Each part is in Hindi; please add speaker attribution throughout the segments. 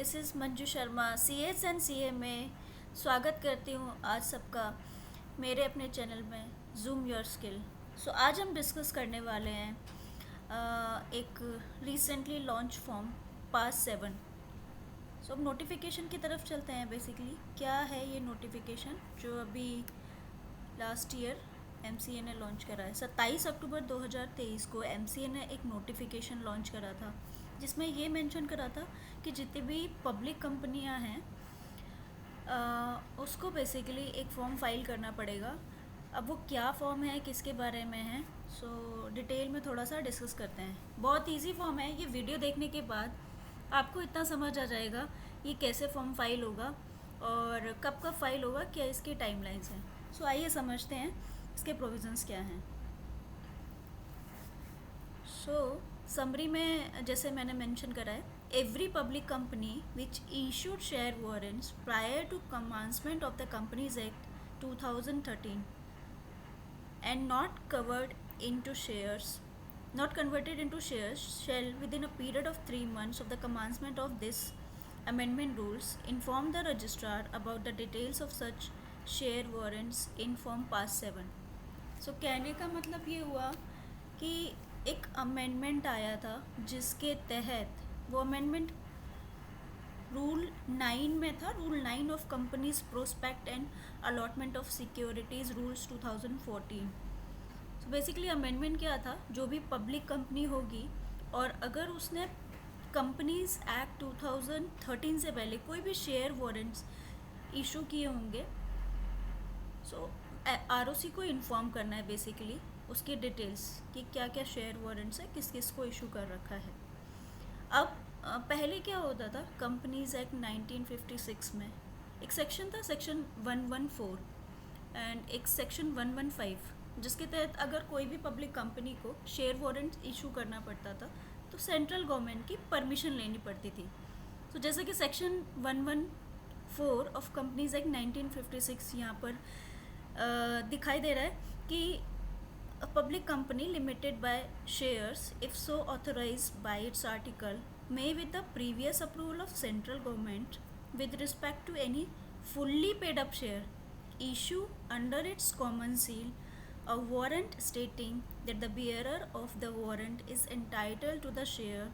Speaker 1: This is Manju Sharma CS and CA में स्वागत करती हूँ आज सबका मेरे अपने चैनल में जूम योर स्किल। सो आज हम डिस्कस करने वाले हैं एक रिसेंटली लॉन्च फॉर्म पास 7। सो अब नोटिफिकेशन की तरफ चलते हैं। बेसिकली क्या है ये नोटिफिकेशन जो अभी लास्ट ईयर MCA ने लॉन्च करा है। 27 अक्टूबर 2023 को MCA ने एक नोटिफिकेशन लॉन्च करा था जिसमें ये मेंशन करा था कि जितनी भी पब्लिक कंपनियां हैं उसको बेसिकली एक फॉर्म फाइल करना पड़ेगा। अब वो क्या फॉर्म है, किसके बारे में है, सो डिटेल में थोड़ा सा डिस्कस करते हैं। बहुत इजी फॉर्म है। ये वीडियो देखने के बाद आपको इतना समझ आ जाएगा ये कैसे फॉर्म फाइल होगा और कब कब फाइल होगा, क्या इसकी टाइमलाइंस हैं। सो आइए समझते हैं इसके प्रोविजंस क्या हैं। समरी में जैसे मैंने मेंशन करा है, every public company which issued share warrants prior to commencement of the companies act 2013 and not converted into shares shall within a period of 3 months of the commencement of this amendment rules inform the registrar about the details of such share warrants in form pass 7। सो कहने का मतलब ये हुआ कि एक अमेंडमेंट आया था जिसके तहत वो अमेंडमेंट रूल 9 में था, rule 9 of companies prospect and allotment of securities rules 2014। So basically amendment क्या था, जो भी पब्लिक कंपनी होगी और अगर उसने कंपनीज एक्ट 2013 से पहले कोई भी शेयर वारंट्स इशू किए होंगे, सो ROC को इन्फॉर्म करना है बेसिकली उसकी डिटेल्स कि क्या क्या शेयर वारंट्स है, किस किस को इशू कर रखा है। अब पहले क्या होता था, कंपनीज एक्ट 1956 में एक सेक्शन था, सेक्शन 114 एंड एक सेक्शन 115, जिसके तहत अगर कोई भी पब्लिक कंपनी को शेयर वारंट इशू करना पड़ता था तो सेंट्रल गवर्नमेंट की परमिशन लेनी पड़ती थी। तो जैसे कि सेक्शन 114 ऑफ कंपनीज एक्ट 1956 यहाँ पर दिखाई दे रहा है कि a public company limited by shares if so authorized by its article may with the previous approval of central government with respect to any fully paid up share issue under its common seal a warrant stating that the bearer of the warrant is entitled to the share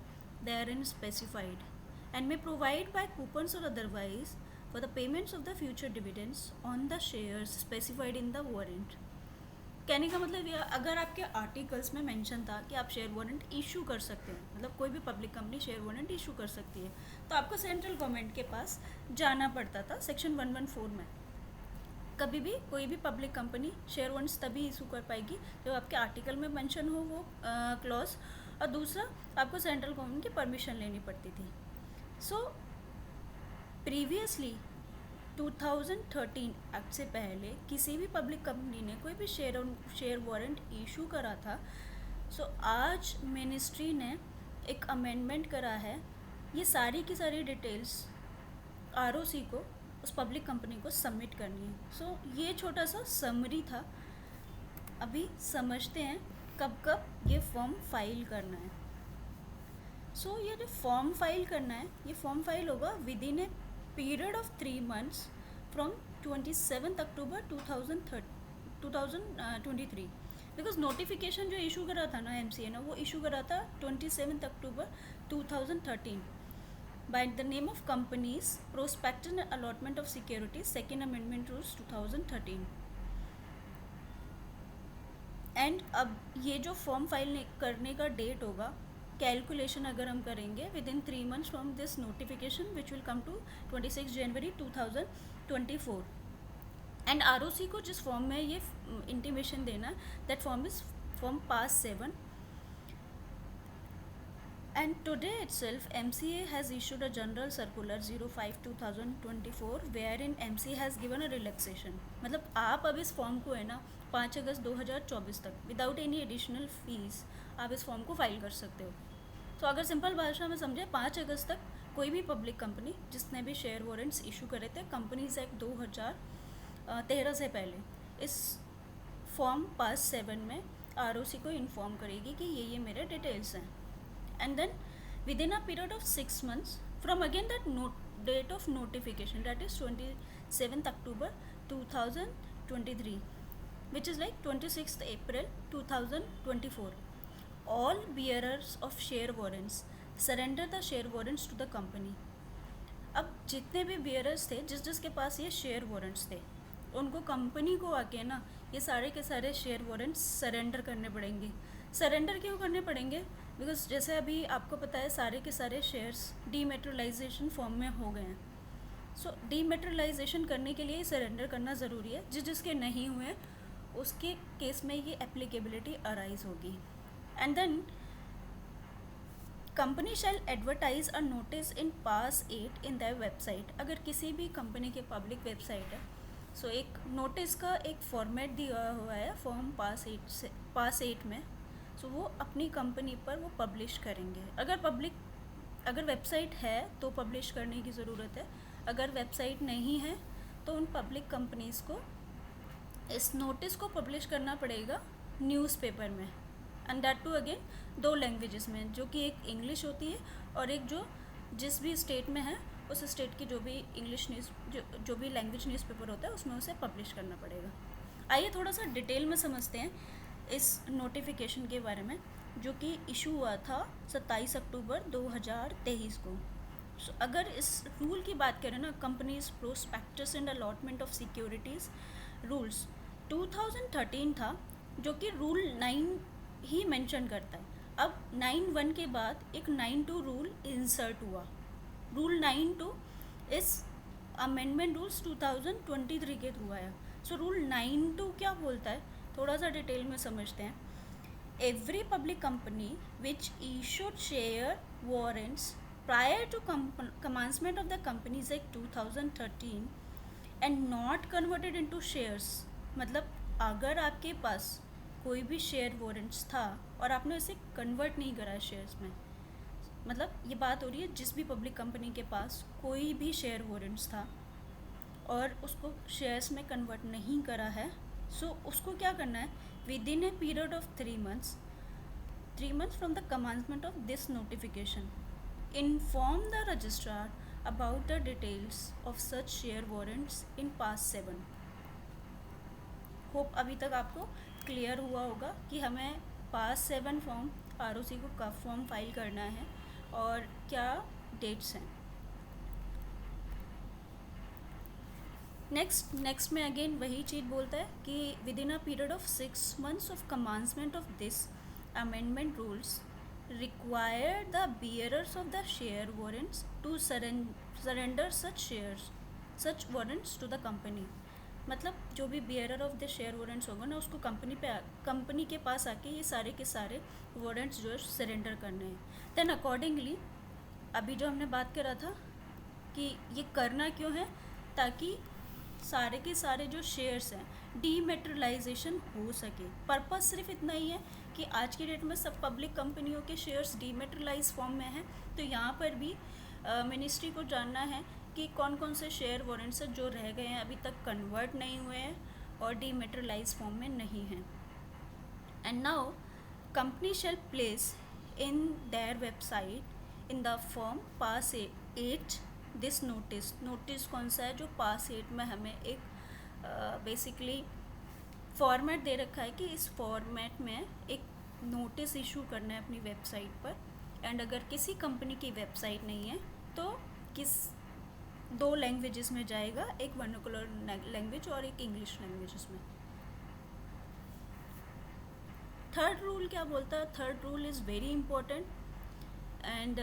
Speaker 1: therein specified and may provide by coupons or otherwise for the payments of the future dividends on the shares specified in the warrant। कहने का मतलब यह, अगर आपके आर्टिकल्स में मेंशन था कि आप शेयर वारंट इशू कर सकते हैं, मतलब कोई भी public company share warrant issue कर सकती है, तो आपको सेंट्रल गवर्नमेंट के पास जाना पड़ता था। सेक्शन 114 में कभी भी कोई भी पब्लिक कंपनी शेयर वारंट्स तभी इशू कर पाएगी जब आपके आर्टिकल में मेंशन हो वो क्लॉज, और दूसरा आपको सेंट्रल गवर्नमेंट की परमिशन लेनी पड़ती थी। सो प्रीवियसली 2013 एक्ट से पहले किसी भी पब्लिक कंपनी ने कोई भी शेयर वारंट इशू करा था, सो आज मिनिस्ट्री ने एक अमेंडमेंट करा है। ये सारी की सारी डिटेल्स ROC को उस पब्लिक कंपनी को सबमिट करनी है। सो ये छोटा सा समरी था। अभी समझते हैं कब कब ये फॉर्म फाइल करना है। सो ये जो फॉर्म फाइल करना है, ये फॉर्म फाइल होगा with in a period of 3 months from 27 October 2023, because notification जो इशू करा था ना MCA ने, वो इशू करा था 27 अक्टूबर 2013 by the name of companies prospect and allotment of securities second amendment rules 2013। And अब ये जो फॉर्म फाइल करने का डेट होगा, कैलकुलेशन अगर हम करेंगे within 3 months from this notification which will come to 26 January 2024। And ROC को जिस फॉर्म में ये इंटीमेशन देना, that form is form PAS 7। And today itself MCA has issued a general circular 05/2024 wherein MCA has given a relaxation। मतलब आप अब इस फॉर्म को है ना 5 अगस्त 2024 तक विदाउट एनी एडिशनल फीस आप इस फॉर्म को फाइल कर सकते हो। तो अगर सिंपल भाषा में समझे, 5 अगस्त तक कोई भी पब्लिक कंपनी जिसने भी शेयर वारंट्स इशू करे थे कंपनीज एक्ट 2013 से पहले, इस फॉर्म पास 7 में ROC को इन्फॉर्म करेगी कि ये मेरे डिटेल्स हैं। And then within a period of 6 months from again that date of notification, that is 27th October 2023, which is like 26th April 2024. All bearers of share warrants surrender the share warrants to the company. अब जितने भी बियरर्स थे, जिसके पास ये शेयर वारंट्स थे, उनको कंपनी को आके ना ये सारे के सारे शेयर वारंट्स सरेंडर करने पड़ेंगे. सरेंडर क्यों करने पड़ेंगे? बिकॉज जैसे अभी आपको पता है सारे के सारे शेयर्स डीमेटेरियलाइजेशन फॉर्म में हो गए हैं. सो डीमेटेरियलाइजेशन करने के लिए सरेंडर करना ज़रूरी है. जिसके नहीं हुए उसके केस में ये एप्लीकेबिलिटी अराइज होगी. And then company shall advertise a notice in PAS 8 in their website. अगर किसी भी कंपनी के पब्लिक वेबसाइट है, सो एक नोटिस का एक फॉर्मेट दिया हुआ है फॉर्म पास 8 में. सो वो अपनी कंपनी पर वो पब्लिश करेंगे. अगर वेबसाइट है तो पब्लिश करने की ज़रूरत है. अगर वेबसाइट नहीं है तो उन पब्लिक कंपनीज़ को इस नोटिस को पब्लिश करना पड़ेगा न्यूज़पेपर में. And that too again 2 languages में, जो कि एक इंग्लिश होती है और एक जो जिस भी स्टेट में है उस स्टेट की जो भी इंग्लिश न्यूज़ जो भी लैंग्वेज न्यूज़पेपर होता है उसमें उसे पब्लिश करना पड़ेगा. आइए थोड़ा सा डिटेल में समझते हैं इस नोटिफिकेशन के बारे में, जो कि इशू हुआ था 27 अक्टूबर 2023 को. अगर इस रूल की बात करें ना, companies prospectus and allotment of securities rules 2013 था, जो कि रूल 9 ही मेंशन करता है. अब 9(1) के बाद एक 9(2) रूल इंसर्ट हुआ. रूल 9(2) इस अमेंडमेंट रूल्स 2023 के थ्रू आया. सो रूल 9(2) क्या बोलता है, थोड़ा सा डिटेल में समझते हैं. Every public company which issued share warrants prior to commencement of the Companies Act 2013 and not converted into shares. मतलब अगर आपके पास कोई भी शेयर वारंट्स था और आपने उसे कन्वर्ट नहीं करा शेयर्स में, मतलब ये बात हो रही है जिस भी पब्लिक कंपनी के पास कोई भी शेयर वारंट्स था और उसको शेयर्स में कन्वर्ट नहीं करा है, सो उसको क्या करना है, with in a period of 3 months from the commencement of this notification, inform the registrar about the details of such share warrants in pass 7. Hope अभी तक आपको क्लियर हुआ होगा कि हमें पास 7 फॉर्म ROC को कब फॉर्म फाइल करना है और क्या डेट्स हैं. नेक्स्ट में अगेन वही चीज़ बोलता है कि within a period of 6 months of commencement of this amendment rules require the bearers of the share warrants to surrender such warrants to the company. मतलब जो भी bearer of the share warrants होगा ना, उसको कंपनी के पास आके ये सारे के सारे वारंट्स जो है सरेंडर करने हैं. देन अकॉर्डिंगली अभी जो हमने बात करा था कि ये करना क्यों है, ताकि सारे के सारे जो शेयर्स हैं डीमेटेरियलाइजेशन हो सके. पर्पस सिर्फ इतना ही है कि आज की डेट में सब पब्लिक कंपनियों के शेयर्स डीमेटेरियलाइज फॉर्म में हैं, तो यहाँ पर भी मिनिस्ट्री को जानना है कि कौन कौन से शेयर वारंट्स हैं जो रह गए हैं, अभी तक कन्वर्ट नहीं हुए हैं और डीमेटेरियलाइज फॉर्म में नहीं हैं. And now company shall place in their website in the form pass 8 this notice कौन सा है, जो पास 8 में हमें एक बेसिकली फॉर्मेट दे रखा है कि इस फॉर्मेट में एक नोटिस इशू करना है अपनी वेबसाइट पर. एंड अगर किसी कंपनी की वेबसाइट नहीं है तो 2 लैंग्वेजेस में जाएगा, एक वर्नाकुलर लैंग्वेज और एक इंग्लिश लैंग्वेजेस में. थर्ड रूल क्या बोलता है, third rule is very important and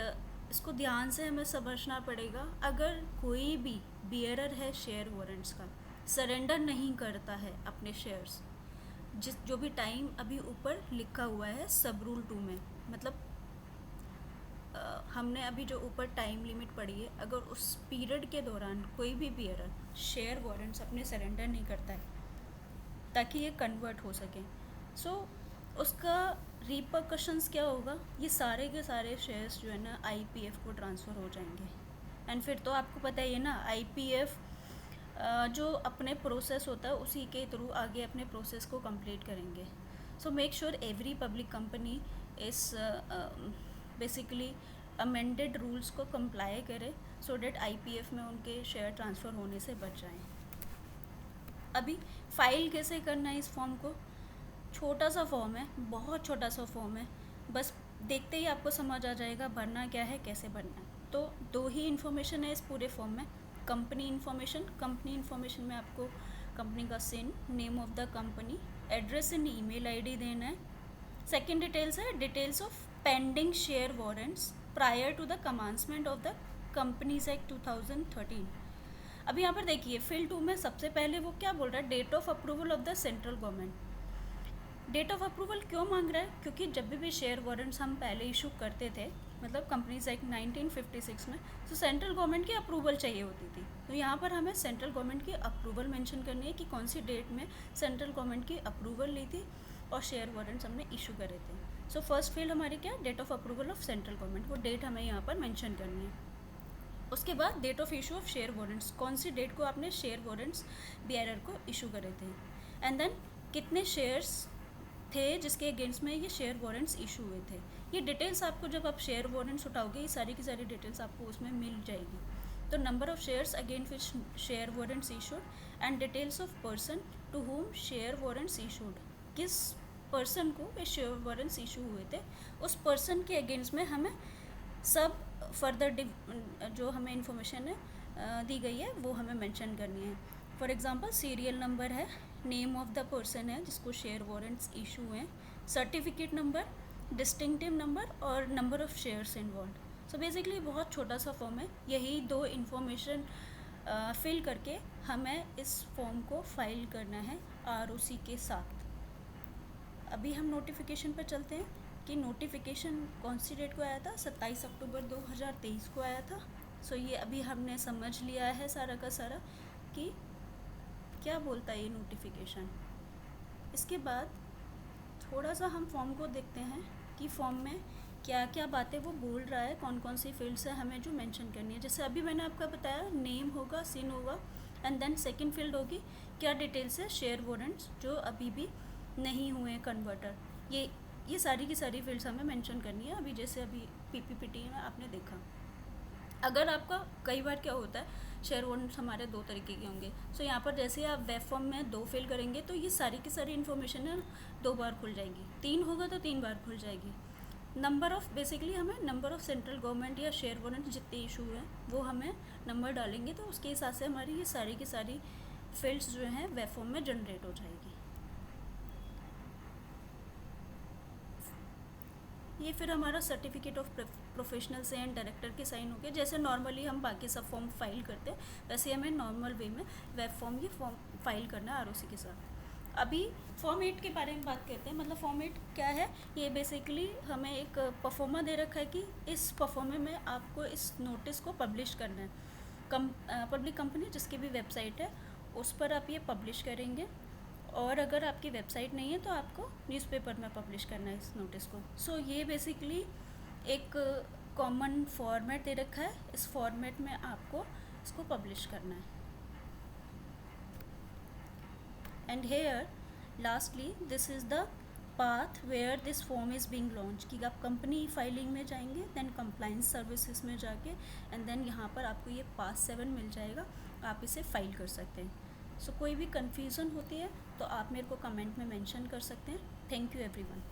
Speaker 1: इसको ध्यान से हमें समझना पड़ेगा. अगर कोई भी बियरर है शेयर वारंट्स का, सरेंडर नहीं करता है अपने शेयर्स, जो भी टाइम अभी ऊपर लिखा हुआ है सब रूल 2 में, मतलब हमने अभी जो ऊपर टाइम लिमिट पड़ी है, अगर उस पीरियड के दौरान कोई भी बियरर शेयर वारंट्स अपने सरेंडर नहीं करता है ताकि ये कन्वर्ट हो सके, सो उसका रिपरकशंस क्या होगा, ये सारे के सारे शेयर्स जो है ना IPF को ट्रांसफ़र हो जाएंगे. एंड फिर तो आपको पता ही है ना, IPF जो अपने प्रोसेस होता है उसी के थ्रू आगे अपने प्रोसेस को कंप्लीट करेंगे. So make sure every public company is basically amended rules को कंप्लाई करे सो डेट आईपीएफ में उनके शेयर ट्रांसफ़र होने से बच जाएं। अभी फाइल कैसे करना है इस फॉर्म को, छोटा सा फॉर्म है, बहुत छोटा सा फॉर्म है, बस देखते ही आपको समझ आ जाएगा भरना क्या है, कैसे भरना है। तो 2 ही इन्फॉर्मेशन है इस पूरे फॉर्म में। कंपनी इन्फॉर्मेशन में आपको कंपनी का CIN, name of the company, address and email ID देना है। सेकेंड डिटेल्स है details of pending share warrants prior to the commencement of the companies act 2013। अभी यहाँ पर देखिए फील्ड 2 में सबसे पहले वो क्या बोल रहा है, date of approval of the central government. Date of approval क्यों मांग रहा है, क्योंकि जब भी शेयर वारंट्स हम पहले इशू करते थे, मतलब कंपनीज एक्ट 1956 में, तो सेंट्रल गवर्नमेंट की अप्रूवल चाहिए होती थी। तो यहाँ पर हमें सेंट्रल गवर्नमेंट की अप्रूवल मेंशन करनी है कि कौन सी डेट में सेंट्रल गवर्नमेंट की अप्रूवल ली थी और शेयर वारंट्स हमने इशू करे थे। सो फर्स्ट फील्ड हमारी क्या, date of approval of central government, वो डेट हमें यहाँ पर मेंशन करनी है। उसके बाद date of issue of share warrants, कौन सी डेट को आपने शेयर वारंट्स बीआरआर को इशू करे थे, एंड देन कितने शेयर्स थे जिसके अगेंस्ट में ये शेयर वारंट्स इशू हुए थे। ये डिटेल्स आपको जब आप शेयर वारंट्स उठाओगे ये सारी की सारी डिटेल्स आपको उसमें मिल जाएगी। तो number of shares against which share warrants issued and details of person to whom share warrants issued, किस पर्सन को ये शेयर वारंट्स इशू हुए थे, उस पर्सन के अगेंस्ट में हमें सब फर्दर जो हमें इन्फॉर्मेशन दी गई है वो हमें मेंशन करनी है। फॉर एग्जांपल सीरियल नंबर है, नेम ऑफ द पर्सन है जिसको शेयर वारंट्स इशू हैं, सर्टिफिकेट नंबर, डिस्टिंक्टिव नंबर और number of shares involve. So basically बहुत छोटा सा फॉर्म है, यही 2 इन्फॉर्मेशन फिल करके हमें इस फॉर्म को फाइल करना है आरओसी के साथ। अभी हम नोटिफिकेशन पर चलते हैं कि नोटिफिकेशन कौन सी डेट को आया था, 27 अक्टूबर 2023 को आया था। सो ये अभी हमने समझ लिया है सारा का सारा कि क्या बोलता है ये नोटिफिकेशन। इसके बाद थोड़ा सा हम फॉर्म को देखते हैं कि फॉर्म में क्या क्या बातें वो बोल रहा है, कौन कौन सी फील्ड्स है हमें जो मेंशन करनी है। जैसे अभी मैंने आपको बताया नेम होगा, सिन होगा, एंड देन सेकंड फील्ड होगी क्या डिटेल्स है शेयर वारंट्स जो अभी भी नहीं हुए कन्वर्टर। ये सारी की सारी फील्ड्स हमें मेंशन करनी है। अभी जैसे अभी पीपीपीटी में आपने देखा, अगर आपका कई बार क्या होता है शेयर वारंट्स हमारे 2 तरीके के होंगे। सो यहाँ पर जैसे आप वेब फॉर्म में 2 फिल करेंगे तो ये सारी की सारी इन्फॉर्मेशन है 2 बार खुल जाएगी, 3 होगा तो 3 बार खुल जाएगी। नंबर ऑफ़ बेसिकली हमें नंबर ऑफ़ सेंट्रल गवर्नमेंट या शेयर वारंट जितने इशू हैं वो हमें नंबर डालेंगे तो उसके हिसाब से हमारी ये सारी की सारी फील्ड्स जो हैं वेब फॉर्म में जनरेट हो जाएगी। ये फिर हमारा सर्टिफिकेट ऑफ प्रोफेशनल से एंड डायरेक्टर के साइन हो गए। जैसे नॉर्मली हम बाकी सब फॉर्म फाइल करते हैं वैसे हमें नॉर्मल वे में वेब फॉर्म ये फॉर्म फाइल करना है आरओसी के साथ। अभी फॉर्म 8 के बारे में बात करते हैं। मतलब फॉर्म 8 क्या है, ये बेसिकली हमें एक परफॉर्मा दे रखा है कि इस परफॉर्मे में आपको इस नोटिस को पब्लिश करना है। पब्लिक कंपनी जिसकी भी वेबसाइट है उस पर आप ये पब्लिश करेंगे, और अगर आपकी वेबसाइट नहीं है तो आपको न्यूज़पेपर में पब्लिश करना है इस नोटिस को। सो ये बेसिकली एक कॉमन फॉर्मेट दे रखा है, इस फॉर्मेट में आपको इसको पब्लिश करना है। And here lastly this is the path where this form is being launch, कि आप कंपनी फाइलिंग में जाएंगे, देन कंप्लाइंस सर्विसेज में जाके एंड देन यहाँ पर आपको ये पास 7 मिल जाएगा, आप इसे फाइल कर सकते हैं। सो कोई भी कन्फ्यूज़न होती है तो आप मेरे को कमेंट में मेंशन कर सकते हैं। Thank you everyone.